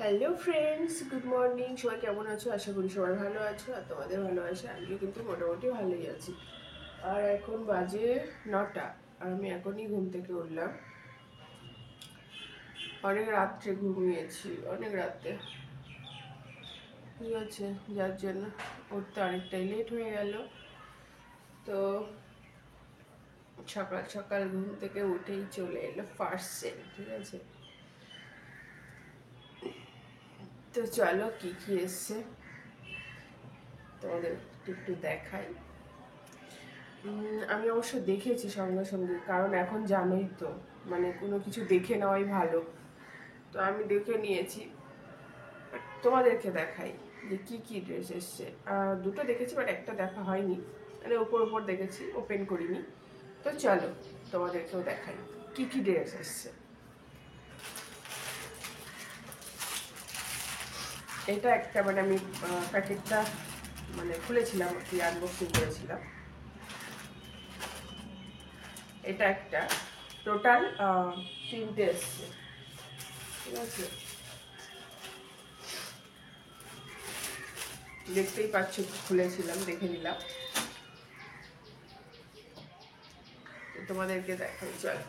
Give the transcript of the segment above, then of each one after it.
Hello friends, good morning. সবাই কেমন আছো? আশা করি সবাই ভালো আছো আর তোমাদের ভালোবাসা আমিও কিন্তু মোটামুটি ভালোই আছি। আর এখন বাজে 9টা আর আমি এখনই ঘুম থেকে উঠলাম। অনেক রাত্রে ঘুমিয়েছি, অনেক রাতে, ঠিক আছে, যার জন্য উঠতে অনেকটাই লেট হয়ে গেল। তো সকাল সকাল ঘুম থেকে উঠেই চলে এলো ফার্স্ট সেল, ঠিক আছে। তো চলো কি কি এসছে তোমাদের একটু দেখাই। আমি অবশ্য দেখেছি সঙ্গে সঙ্গে, কারণ এখন জানোই তো, মানে কোনো কিছু দেখে নেওয়াই ভালো। তো আমি দেখে নিয়েছি, তোমাদেরকে দেখাই যে কি কি ড্রেস এসছে। দুটো দেখেছি, বাট একটা দেখা হয়নি, মানে ওপর ওপর দেখেছি, ওপেন করিনি। তো চলো তোমাদেরকেও দেখাই কি কি ড্রেস এসছে। এটা একটা, মানে আমি প্যাকেটটা মানে খুলেছিলাম, কি আনবক্সিং করেছিলাম। এটা একটা, টোটাল তিনটে এসছে, ঠিক আছে। দেখতেই পাচ্ছ, খুলেছিলাম, দেখে নিলাম, তোমাদেরকে দেখাই চল।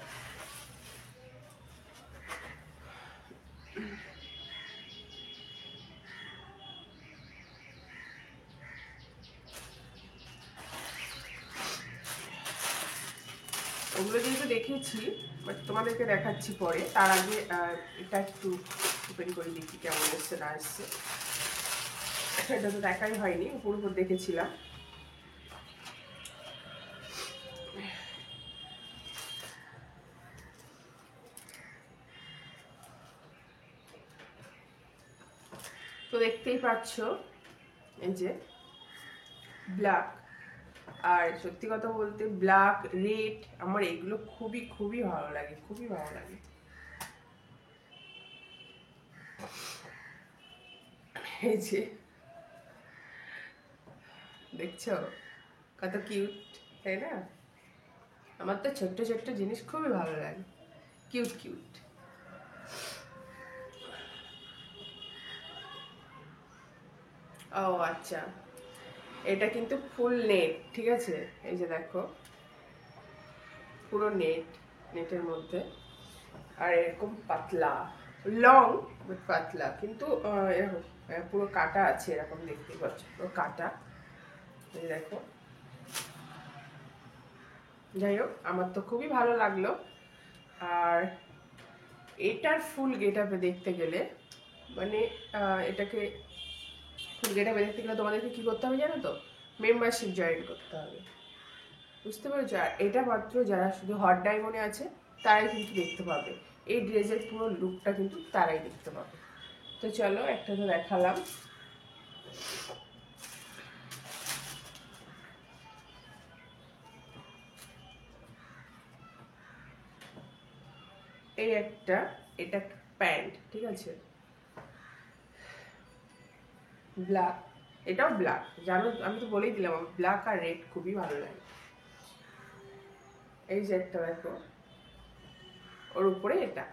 ওগুলো যেহেতু দেখেছি, বাট তোমাদেরকে দেখাচ্ছি পরে, তার আগে এটা একটু ওপেন করে দেখি কেমন এসছে না এসছে। এটা তো দেখাই হয়নি, উপর উপর দেখেছিলাম। তো দেখতেই পাচ্ছ, এই যে ব্ল্যাক, আর সত্যি কথা বলতে ব্ল্যাক, রেড, আমার এগুলো খুবই খুবই ভালো লাগে, খুবই ভালো লাগে। এই যে দেখছো কত কিউট, তাই না? আমার তো ছোট্ট ছোট্ট জিনিস খুবই ভালো লাগে, কিউট কিউট। ও আচ্ছা, এটা কিন্তু ফুল নেট, ঠিক আছে। এই যে দেখো, পুরো নেট, নেটের মধ্যে, আর এরকম পাতলা, লং বাট পাতলা, কিন্তু এরকম পুরো কাটা আছে, এরকম দেখতে পাচ্ছ, পুরো কাটা। এই যে দেখো, যাই হোক, আমার তো খুবই ভালো লাগলো। আর এটার ফুল গেট আপে দেখতে গেলে, মানে এটাকে ফুল গেট আপে দেখতে গেলে তোমাদেরকে কি করতে হবে জানো তো? মেম্বারশিপ জয়েন করতে হবে, বুঝতে পেরেছো? আর এটা মাত্র যারা শুধু হট ডায়মন্ডে আছে তারাই কিন্তু দেখতে পাবে, এই ড্রেসের পুরো লুকটা কিন্তু তারাই দেখতে পাবে। তো চলো, একটা তো দেখালাম। এই একটা, এটা প্যান্ট, ঠিক আছে, ব্ল্যাক, এটাও ব্ল্যাক। জানো, আমি তো বলেই দিলাম আমার ব্ল্যাক আর রেড খুবই ভালো লাগে। এই যে একটা দেখো, ওর উপরে এটা,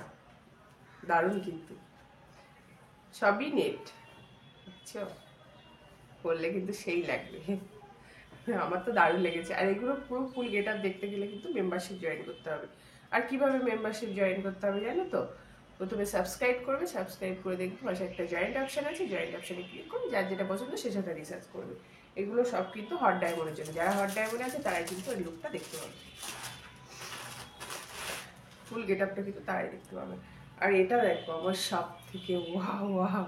দারুণ কিন্তু, সবই নেট, বুঝছো? পরলে কিন্তু সেই লাগবে। আমার তো দারুণ লেগেছে। আর এগুলো পুরো ফুল গেট আপ দেখতে গেলে কিন্তু মেম্বারশিপ জয়েন করতে হবে। আর কিভাবে মেম্বারশিপ জয়েন করতে হবে জানো তো? প্রথমে সাবস্ক্রাইব করবে, সাবস্ক্রাইব করে দেখবে পাশে একটা জয়েন্ট অপশন আছে, জয়েন্ট অপশনে ক্লিক করে যার যেটা পছন্দ সে সেটা রিসার্চ করবে। এগুলো সব কিন্তু হট ডায়মন্ডের জন্য, যারা হট ডায়মন্ডে আছে তারাই কিন্তু ওই লুকটা দেখতে পাবে, ফুল গেট আপটা কিন্তু তারাই দেখতে পাবে। আর এটা দেখো, আমার সব থেকে ওয়াও ওয়াও,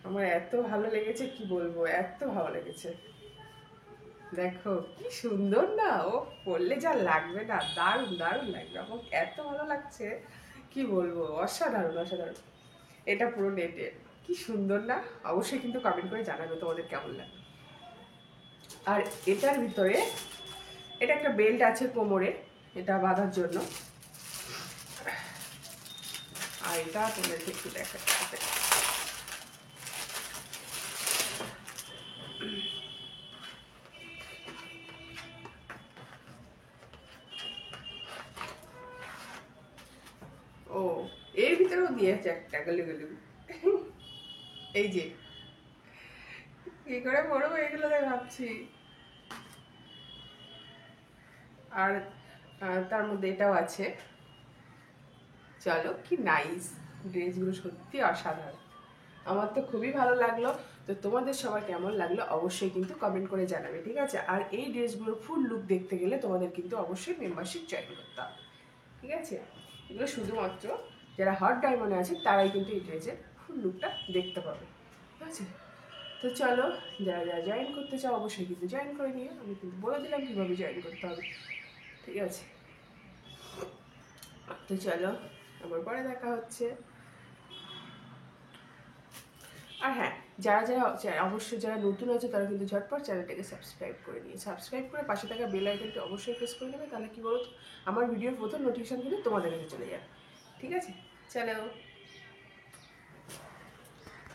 আমার এত ভালো লেগেছে, কি বলবো, এত ভালো লেগেছে। দেখো কি সুন্দর না, ও পরলে যা লাগবে না, দারুণ দারুণ লাগবে, আমার এত ভালো লাগছে, কি বলবো, অসাধারণ অসাধারণ। এটা পুরো নেটে, কি সুন্দর না? অবশ্যই কিন্তু কমেন্ট করে জানাবে তোমাদের কেমন লাগে। আর এটার ভিতরে, এটা একটা বেল্ট আছে কোমরে, এটা বাঁধার জন্য। আর এটা তোমাদেরকে একটু দেখাচ্ছি, ও এর ভিতরেও দিয়েছে একটা গলি গলি। এই যে কি করে পরবো এগুলো তাই ভাবছি। আর তার মধ্যে এটাও আছে। চলো, কি নাইস ড্রেসগুলো, সত্যি অসাধারণ। আমার তো খুবই ভালো লাগলো। তো তোমাদের সবার কেমন লাগলো অবশ্যই কিন্তু কমেন্ট করে জানাবে, ঠিক আছে? আর এই ড্রেসগুলোর ফুল লুক দেখতে গেলে তোমাদের কিন্তু অবশ্যই মেম্বারশিপ জয়েন করতে হবে, ঠিক আছে? এগুলো শুধুমাত্র যারা হট ডায়মন্ডে আছে তারাই কিন্তু এই ড্রেসের ফুল লুকটা দেখতে পাবে, ঠিক আছে? তো চলো, যারা যারা জয়েন করতে চাও অবশ্যই কিন্তু জয়েন করে নিও। আমি কিন্তু বলে দিলাম কীভাবে জয়েন করতে হবে, ঠিক আছে? তো চলো, আমার পরে দেখা হচ্ছে। আর হ্যাঁ, যারা যারা অবশ্যই যারা নতুন আছে তারা কিন্তু ঝটপট চ্যানেলটাকে সাবস্ক্রাইব করে নিয়ে সাবস্ক্রাইব করে পাশে থাকা বেল আইকনটি অবশ্যই প্রেস করে নেবে। তাহলে কী বলো তো, আমার ভিডিওর প্রথম নোটিফিকেশন কিন্তু তোমাদের কাছে চলে যাবে, ঠিক আছে? চলো।